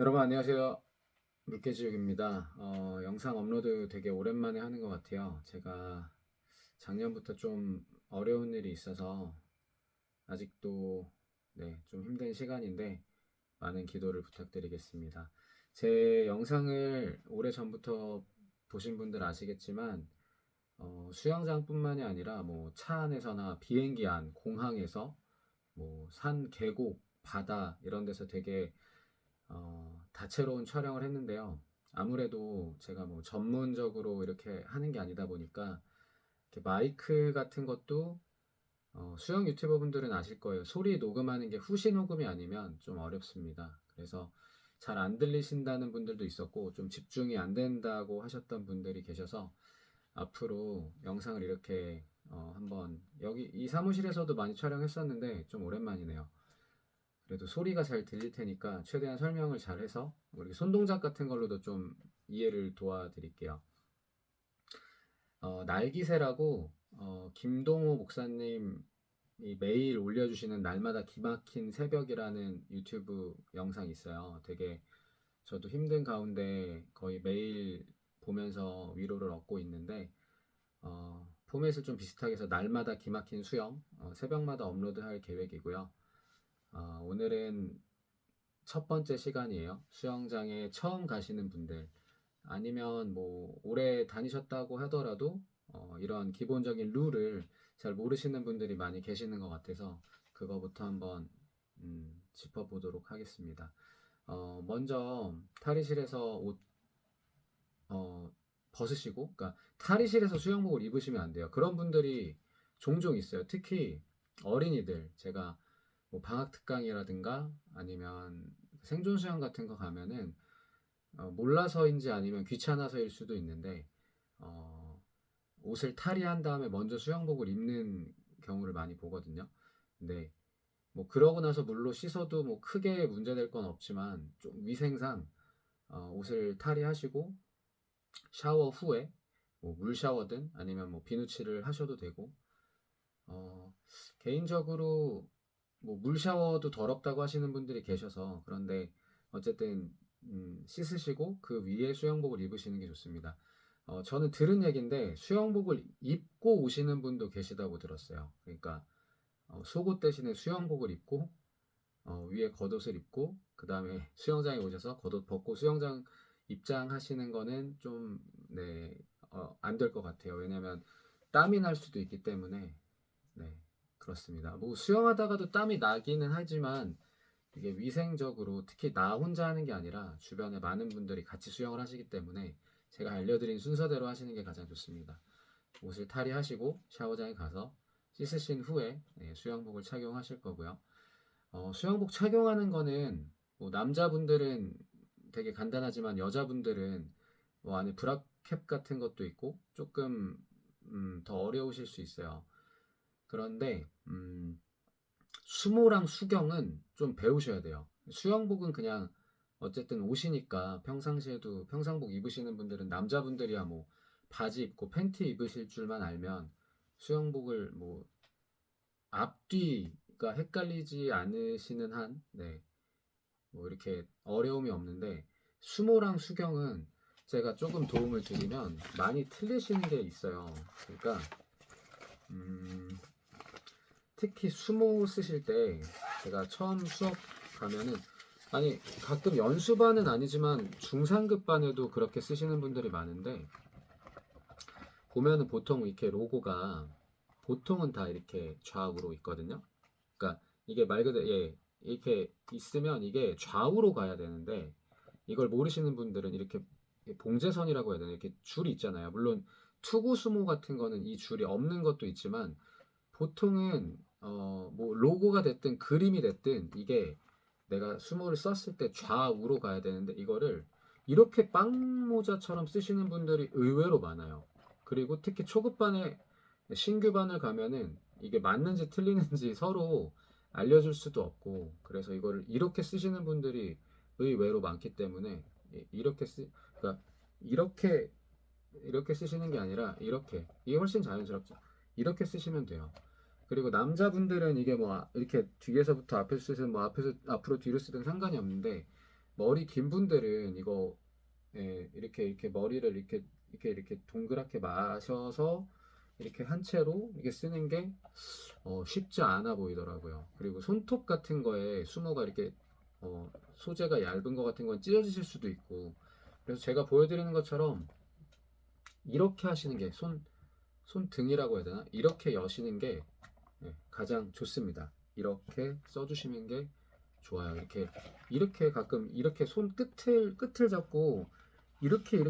여러분 안녕하세요. 물개지옥입니다. 영상 업로드 되게 오랜만에 하는 것 같아요. 제가 작년부터 좀 어려운 일이 있어서 아직도 좀 힘든 시간인데 많은 기도를 부탁드리겠습니다. 제 영상을 오래전부터 보신 분들 아시겠지만 수영장뿐만이 아니라 뭐 차 안에서나 비행기 안, 공항에서 뭐 산, 계곡, 바다 이런 데서 되게 다채로운 촬영을 했는데요. 아무래도 제가 뭐 전문적으로 이렇게 하는 게 아니다 보니까 이렇게 마이크 같은 것도 수영 유튜버 분들은 아실 거예요. 소리 녹음하는 게 후시 녹음이 아니면 좀 어렵습니다. 그래서 잘 안 들리신다는 분들도 있었고 좀 집중이 안 된다고 하셨던 분들이 계셔서 앞으로 영상을 이렇게 한번 여기 이 사무실에서도 많이 촬영했었는데 좀 오랜만이네요. 그래도 소리가 잘 들릴 테니까 최대한 설명을 잘 해서 우리 손동작 같은 걸로도 좀 이해를 도와드릴게요. 날기새라고 김동호 목사님이 매일 올려주시는 날마다 기막힌 새벽이라는 유튜브 영상이 있어요. 되게 저도 힘든 가운데 거의 매일 보면서 위로를 얻고 있는데 포맷을 좀 비슷하게 해서 날마다 기막힌 수영 새벽마다 업로드할 계획이고요. 오늘은 첫 번째 시간이에요. 수영장에 처음 가시는 분들 아니면 뭐 오래 다니셨다고 하더라도 이런 기본적인 룰을 잘 모르시는 분들이 많이 계시는 것 같아서 그거부터 한번 짚어보도록 하겠습니다. 먼저 탈의실에서 옷 어, 벗으시고, 그러니까 탈의실에서 수영복을 입으시면 안 돼요. 그런 분들이 종종 있어요. 특히 어린이들, 제가 뭐 방학 특강이라든가 아니면 생존 수영 같은 거 가면은 몰라서인지 아니면 귀찮아서일 수도 있는데 어, 옷을 탈의한 다음에 먼저 수영복을 입는 경우를 많이 보거든요. 근데 뭐 그러고 나서 물로 씻어도 뭐 크게 문제될 건 없지만 좀 위생상 옷을 탈의하시고 샤워 후에 뭐 물 샤워든 아니면 뭐 비누칠을 하셔도 되고 어, 개인적으로 뭐 물 샤워도 더럽다고 하시는 분들이 계셔서 그런데 어쨌든 씻으시고 그 위에 수영복을 입으시는 게 좋습니다. 저는 들은 얘기인데 수영복을 입고 오시는 분도 계시다고 들었어요. 그러니까 속옷 대신에 수영복을 입고 위에 겉옷을 입고 그 다음에 수영장에 오셔서 겉옷 벗고 수영장 입장하시는 거는 좀 안 될 것 같아요. 왜냐면 땀이 날 수도 있기 때문에 네, 그렇습니다. 뭐 수영하다가도 땀이 나기는 하지만 이게 위생적으로 특히 나 혼자 하는 게 아니라 주변에 많은 분들이 같이 수영을 하시기 때문에 제가 알려드린 순서대로 하시는 게 가장 좋습니다. 옷을 탈의하시고 샤워장에 가서 씻으신 후에 수영복을 착용하실 거고요. 수영복 착용하는 거는 뭐 남자분들은 되게 간단하지만 여자분들은 뭐 안에 브라캡 같은 것도 있고 조금 더 어려우실 수 있어요. 그런데 수모랑 수경은 좀 배우셔야 돼요. 수영복은 그냥 어쨌든 옷이니까 평상시에도 평상복 입으시는 분들은 남자분들이야 뭐 바지 입고 팬티 입으실 줄만 알면 수영복을 뭐 앞뒤가 헷갈리지 않으시는 한, 뭐 이렇게 어려움이 없는데 수모랑 수경은 제가 조금 도움을 드리면 많이 틀리시는 게 있어요. 그러니까 음, 특히 수모 쓰실 때 제가 처음 수업 가면은 아니 가끔 연수반은 아니지만 중상급 반에도 그렇게 쓰시는 분들이 많은데 보면은 보통 이렇게 로고가 보통은 다 이렇게 좌우로 있거든요. 그러니까 이게 말 그대로 이렇게 있으면 이게 좌우로 가야 되는데 이걸 모르시는 분들은 이렇게 봉제선이라고 해야 되나 이렇게 줄이 있잖아요. 물론 투구 수모 같은 거는 이 줄이 없는 것도 있지만 보통은 뭐 로고가 됐든 그림이 됐든 이게 내가 수모를 썼을 때 좌우로 가야 되는데 이거를 이렇게 빵모자처럼 쓰시는 분들이 의외로 많아요. 그리고 특히 초급반에 신규반을 가면은 이게 맞는지 틀리는지 서로 알려줄 수도 없고 그래서 이거를 이렇게 쓰시는 분들이 의외로 많기 때문에 이렇게 그러니까 이렇게 이렇게 쓰시는 게 아니라 이렇게 이게 훨씬 자연스럽죠. 이렇게 쓰시면 돼요. 그리고 남자분들은 이게 뭐 이렇게 뒤에서부터 앞에서 쓰든 뭐 앞에서 앞으로 뒤로 쓰든 상관이 없는데 머리 긴 분들은 이거 이렇게 머리를 이렇게 동그랗게 마셔서 이렇게 한 채로 이렇게 쓰는 게 쉽지 않아 보이더라고요. 그리고 손톱 같은 거에 수모가 이렇게 소재가 얇은 거 같은 건 찢어지실 수도 있고, 그래서 제가 보여드리는 것처럼 이렇게 하시는 게 손등이라고 해야 되나? 이렇게 여시는 게 가장 좋습니다. 이렇게 써주시는 게 좋아요. 이렇게 가끔 이렇게 손 끝을 잡고 이렇게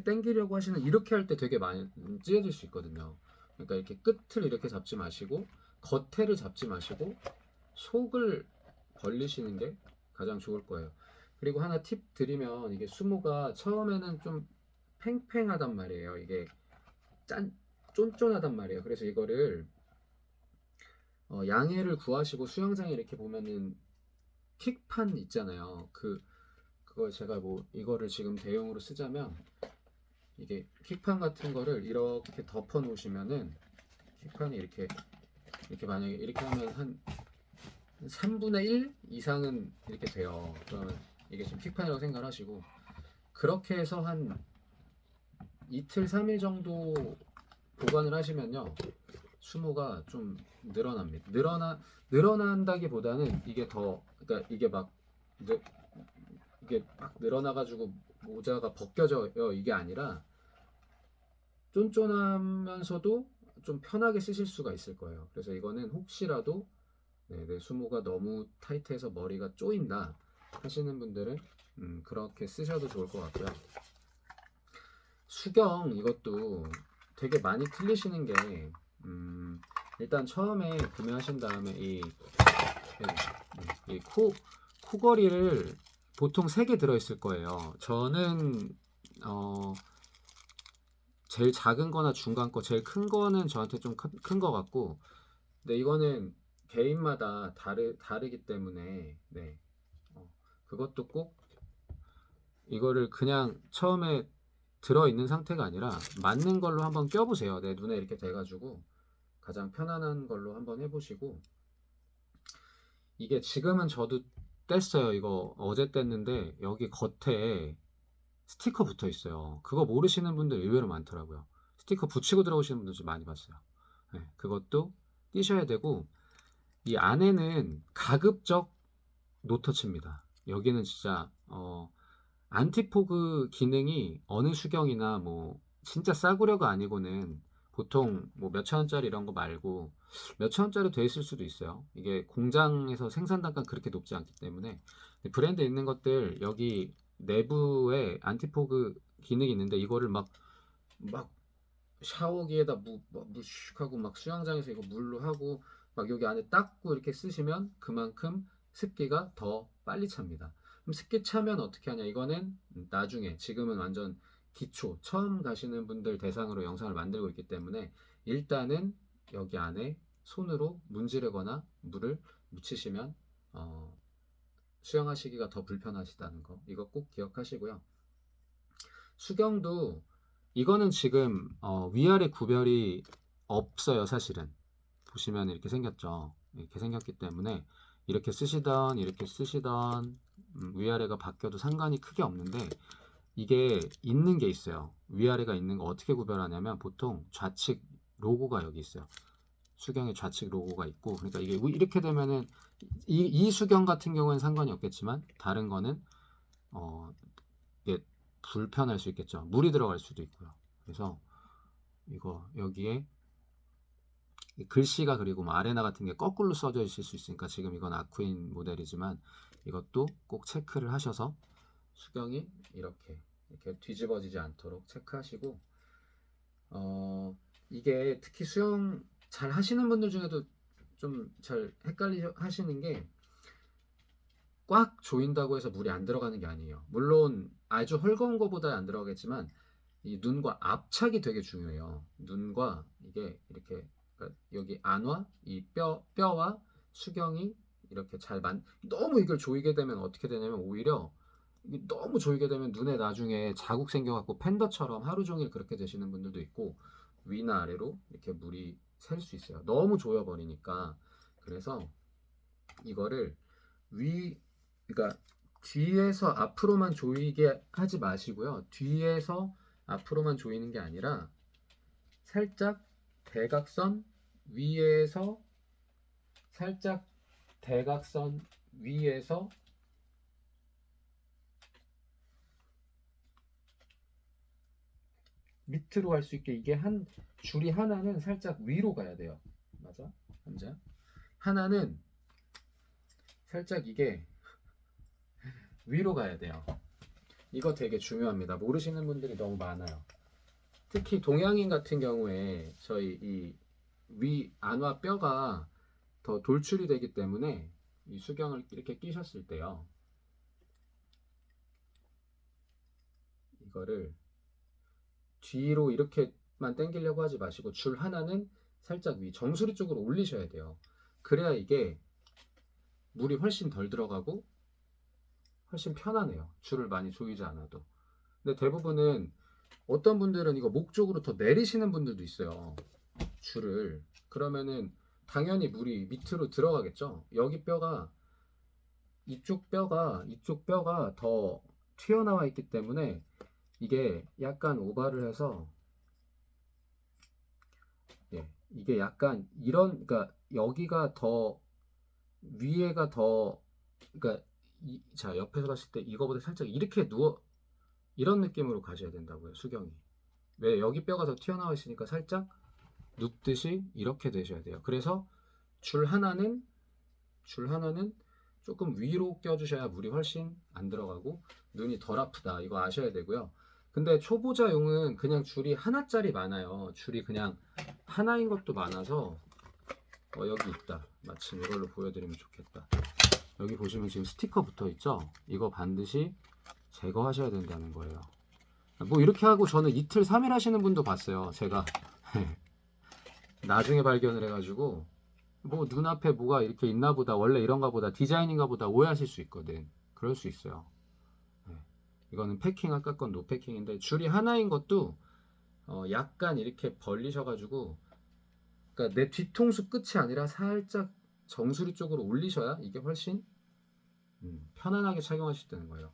당기려고 하시는, 이렇게 할 때 되게 많이 찢어질 수 있거든요. 그러니까 이렇게 끝을 이렇게 잡지 마시고 겉에를 잡지 마시고 속을 벌리시는 게 가장 좋을 거예요. 그리고 하나 팁 드리면, 이게 수모가 처음에는 좀 팽팽하단 말이에요. 이게 짠 쫀쫀하단 말이에요. 그래서 이거를 양해를 구하시고, 수영장에 이렇게 보면은 킥판 있잖아요. 그걸 제가 뭐 이거를 지금 대용으로 쓰자면, 이게 킥판 같은 거를 이렇게 덮어 놓으시면은 킥판이 이렇게 만약에 이렇게 하면 한 3분의 1 이상은 이렇게 돼요. 그러면 이게 지금 킥판이라고 생각을 하시고, 그렇게 해서 한 이틀 3일 정도 보관을 하시면요, 수모가 좀 늘어납니다. 늘어난다기보다는 그러니까 늘, 이게 막 늘어나가지고 모자가 벗겨져요, 이게 아니라 쫀쫀하면서도 좀 편하게 쓰실 수가 있을 거예요. 그래서 이거는 혹시라도 내 수모가 너무 타이트해서 머리가 쪼인다 하시는 분들은 그렇게 쓰셔도 좋을 것 같고요. 수경 이것도 되게 많이 틀리시는 게, 일단 처음에 구매하신 다음에 이 코걸이를 보통 3개 들어있을 거예요. 저는 제일 작은 거나 중간 거, 제일 큰 거는 저한테 좀 큰 거 같고, 근데 이거는 개인마다 다르기 때문에, 그것도 꼭 이거를 그냥 처음에 들어있는 상태가 아니라 맞는 걸로 한번 껴보세요. 내 눈에 이렇게 돼가지고 가장 편안한 걸로 한번 해보시고, 이게 지금은 저도 뗐어요. 이거 어제 뗐는데 여기 겉에 스티커 붙어 있어요. 그거 모르시는 분들 의외로 많더라고요. 스티커 붙이고 들어오시는 분들 좀 많이 봤어요. 그것도 띄셔야 되고, 이 안에는 가급적 노터치입니다. 여기는 진짜 안티포그 기능이 어느 수경이나 뭐 진짜 싸구려가 아니고는 보통 뭐 몇천 원짜리 이런 거 말고 몇천 원짜리 돼 있을 수도 있어요. 이게 공장에서 생산 단가가 그렇게 높지 않기 때문에. 브랜드 있는 것들 여기 내부에 안티포그 기능이 있는데, 이거를 막 샤워기에다 무슉 하고 막 수영장에서 이거 물로 하고 막 여기 안에 닦고 이렇게 쓰시면 그만큼 습기가 더 빨리 찹니다. 그럼 습기 차면 어떻게 하냐? 이거는 나중에, 지금은 완전 기초 처음 가시는 분들 대상으로 영상을 만들고 있기 때문에, 일단은 여기 안에 손으로 문지르거나 물을 묻히시면 수영하시기가 더 불편하시다는 거, 이거 꼭 기억하시고요. 수경도 이거는 지금 위아래 구별이 없어요, 사실은. 보시면 이렇게 생겼죠. 이렇게 생겼기 때문에 이렇게 쓰시던 이렇게 쓰시던 위아래가 바뀌어도 상관이 크게 없는데, 이게 있는 게 있어요. 위아래가 있는 거 어떻게 구별하냐면, 보통 좌측 로고가 여기 있어요. 수경의 좌측 로고가 있고, 그러니까 이게 이렇게 되면은 이 수경 같은 경우는 상관이 없겠지만, 다른 거는 이게 불편할 수 있겠죠. 물이 들어갈 수도 있고요. 그래서 이거 여기에 글씨가, 그리고 뭐 아레나 같은 게 거꾸로 써져 있을 수 있으니까, 지금 이건 아쿠인 모델이지만 이것도 꼭 체크를 하셔서 수경이 이렇게 뒤집어지지 않도록 체크하시고, 이게 특히 수영 잘 하시는 분들 중에도 좀 잘 헷갈리 하시는 게, 꽉 조인다고 해서 물이 안 들어가는 게 아니에요. 물론 아주 헐거운 거보다 안 들어가겠지만, 이 눈과 압착이 되게 중요해요. 눈과 이게 이렇게, 그러니까 여기 안와 이 뼈와 수경이 이렇게 너무 이걸 조이게 되면 어떻게 되냐면, 오히려 이게 너무 조이게 되면 눈에 나중에 자국 생겨갖고 팬더처럼 하루 종일 그렇게 되시는 분들도 있고, 위나 아래로 이렇게 물이 셀 수 있어요. 너무 조여버리니까. 그래서 이거를 그러니까 뒤에서 앞으로만 조이게 하지 마시고요. 뒤에서 앞으로만 조이는 게 아니라 살짝 대각선 위에서 살짝 대각선 위에서 밑으로 갈 수 있게 이게 한 줄이 하나는 살짝 위로 가야 돼요. 맞아? 앉아. 하나는 살짝 이게 위로 가야 돼요. 이거 되게 중요합니다. 모르시는 분들이 너무 많아요. 특히 동양인 같은 경우에 저희 이 위 안와 뼈가 더 돌출이 되기 때문에 이 수경을 이렇게 끼셨을 때요. 이거를 뒤로 이렇게만 당기려고 하지 마시고 줄 하나는 살짝 위 정수리 쪽으로 올리셔야 돼요. 그래야 이게 물이 훨씬 덜 들어가고 훨씬 편하네요. 줄을 많이 조이지 않아도. 근데 대부분은 어떤 분들은 이거 목 쪽으로 더 내리시는 분들도 있어요. 줄을. 그러면은 당연히 물이 밑으로 들어가겠죠. 여기 뼈가 이쪽 뼈가 더 튀어나와 있기 때문에 이게 약간 오바를 해서 예, 이게 약간 이런 그러니까 여기가 더 위에가 더 그러니까 자 옆에서 봤을 때 이거보다 살짝 이렇게 누워 이런 느낌으로 가셔야 된다고요. 수경이. 왜 여기 뼈가 더 튀어나와 있으니까 살짝 눕듯이 이렇게 되셔야 돼요. 그래서 줄 하나는 조금 위로 껴주셔야 물이 훨씬 안 들어가고 눈이 덜 아프다. 이거 아셔야 되고요. 근데 초보자용은 그냥 줄이 하나짜리 많아요. 줄이 그냥 하나인 것도 많아서 여기 있다. 마침 이걸로 보여드리면 좋겠다. 여기 보시면 지금 스티커 붙어 있죠? 이거 반드시 제거하셔야 된다는 거예요. 뭐 이렇게 하고 저는 이틀 3일 하시는 분도 봤어요. 제가 나중에 발견을 해가지고 뭐 눈앞에 뭐가 이렇게 있나 보다 원래 이런가 보다 디자인인가 보다 오해하실 수 있거든. 그럴 수 있어요. 네. 이거는 패킹 아까 건 노패킹인데 줄이 하나인 것도 약간 이렇게 벌리셔가지고 그러니까 내 뒤통수 끝이 아니라 살짝 정수리 쪽으로 올리셔야 이게 훨씬 편안하게 착용하실 수 있다는 거예요.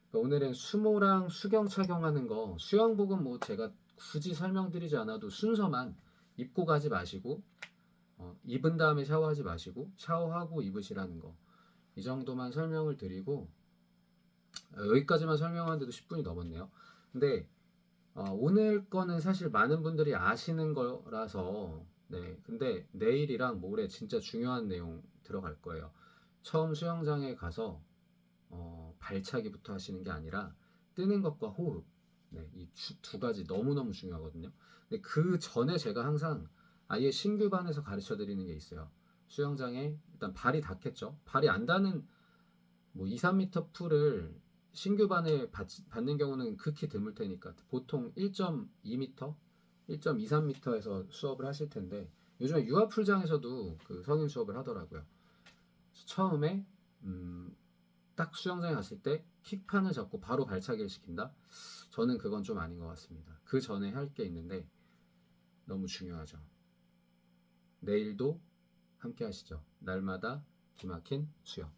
그러니까 오늘은 수모랑 수경 착용하는 거 수영복은 뭐 제가 굳이 설명드리지 않아도 순서만 입고 가지 마시고 입은 다음에 샤워하지 마시고 샤워하고 입으시라는 거 이 정도만 설명을 드리고 여기까지만 설명하는데도 10분이 넘었네요. 근데 오늘 거는 사실 많은 분들이 아시는 거라서 네 근데 내일이랑 모레 진짜 중요한 내용 들어갈 거예요. 처음 수영장에 가서 발차기부터 하시는 게 아니라 뜨는 것과 호흡 네, 이 두 가지 너무너무 중요하거든요. 근데 그 전에 제가 항상 아예 신규반에서 가르쳐 드리는 게 있어요. 수영장에 일단 발이 닿겠죠. 발이 안 닿는 뭐 2, 3m 풀을 신규반에 받는 경우는 극히 드물 테니까 보통 1.2m, 1.23m에서 수업을 하실 텐데 요즘에 유아풀장에서도 그 성인 수업을 하더라고요. 처음에 딱 수영장에 갔을 때 킥판을 잡고 바로 발차기를 시킨다? 저는 그건 좀 아닌 것 같습니다. 그 전에 할 게 있는데 너무 중요하죠. 내일도 함께 하시죠. 날마다 기막힌 수영.